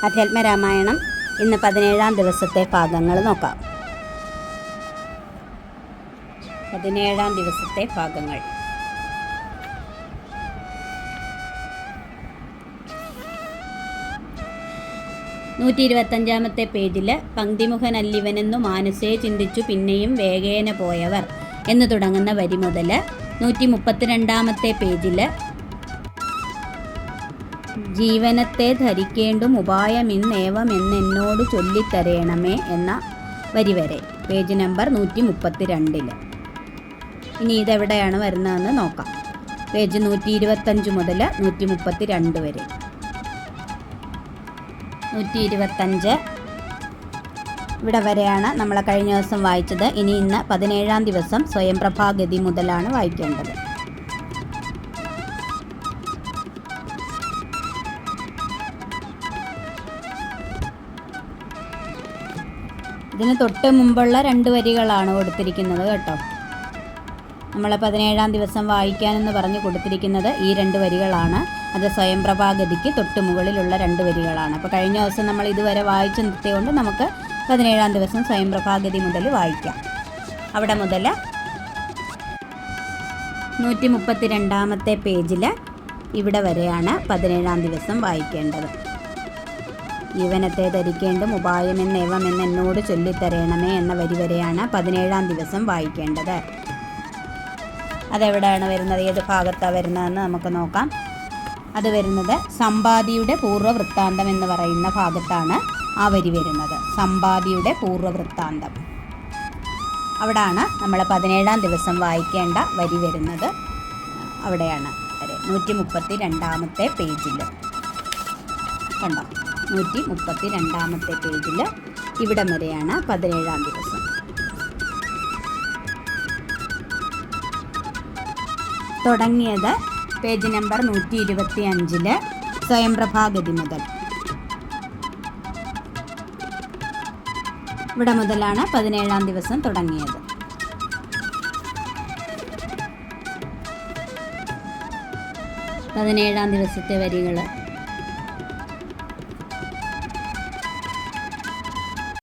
അധ്യാത്മരാമായണം ഇന്ന് 17-ാം ദിവസത്തെ ഭാഗങ്ങൾ നോക്കാം. 17-ാം ദിവസത്തെ ഭാഗങ്ങൾ. ാമത്തെ പേജിൽ പങ്ക്തിമുഖനല്ലിവനെന്നു മാനസേ ചിന്തിച്ചു പിന്നെയും വേഗേന പോയവർ എന്ന് തുടങ്ങുന്ന വരി മുതൽ 132-ാമത്തെ പേജിൽ ജീവനത്തെ ധരിക്കേണ്ടും ഉപായമിന്നേവമെന്നെന്നോട് ചൊല്ലിത്തരേണമേ എന്ന വരി വരെ, പേജ് നമ്പർ 132. ഇനി ഇതെവിടെയാണ് വരുന്നതെന്ന് നോക്കാം. പേജ് 125 മുതൽ 132 വരെ. 125 ഇവിടെ വരെയാണ് നമ്മൾ കഴിഞ്ഞ ദിവസം വായിച്ചത്. ഇനി ഇന്ന് 17-ാം ദിവസം സ്വയംപ്രഭാഗതി മുതലാണ് വായിക്കേണ്ടത്. ഇതിന് തൊട്ട് മുമ്പുള്ള 2 വരികളാണ് കൊടുത്തിരിക്കുന്നത് കേട്ടോ. നമ്മൾ 17-ാം ദിവസം വായിക്കാനെന്ന് പറഞ്ഞ് കൊടുത്തിരിക്കുന്നത് ഈ 2 വരികളാണ്. അത് സ്വയംപ്രഭാഗതിക്ക് തൊട്ട് മുകളിലുള്ള 2 വരികളാണ്. അപ്പോൾ കഴിഞ്ഞ ദിവസം നമ്മൾ ഇതുവരെ വായിച്ചു നിർത്തിയതുകൊണ്ട് നമുക്ക് 17-ാം ദിവസം സ്വയംപ്രഭാഗതി മുതൽ വായിക്കാം. അവിടെ മുതൽ 132-ാമത്തെ പേജിൽ ഇവിടെ വരെയാണ് 17-ാം ദിവസം വായിക്കേണ്ടത്. ജീവനത്തെ ധരിക്കേണ്ടും ഉപായമെന്നേവമെന്ന് എന്നോട് ചൊല്ലിത്തരേണമേ എന്ന വരി വരെയാണ് 17-ാം ദിവസം വായിക്കേണ്ടത്. അതെവിടെയാണ് വരുന്നത്, ഏത് ഭാഗത്താണ് വരുന്നതെന്ന് നമുക്ക് നോക്കാം. അത് വരുന്നത് സമ്പാദിയുടെ പൂർവ്വവൃത്താന്തം എന്ന് പറയുന്ന ഭാഗത്താണ് ആ വരി വരുന്നത്. സമ്പാദിയുടെ പൂർവ്വവൃത്താന്തം, അവിടാണ് നമ്മൾ 17-ാം ദിവസം വായിക്കേണ്ട വരി വരുന്നത്. അവിടെയാണ് 132-ാമത്തെ പേജിൽ കണ്ടോ. 132-ാമത്തെ പേജിൽ ഇവിടം വരെയാണ് 17-ാം ദിവസം. തുടങ്ങിയത് പേജ് നമ്പർ 125 സ്വയംപ്രഭാഗതി മുതൽ. ഇവിടെ മുതലാണ് 17-ാം ദിവസം തുടങ്ങിയത്. പതിനേഴാം ദിവസത്തെ വരികൾ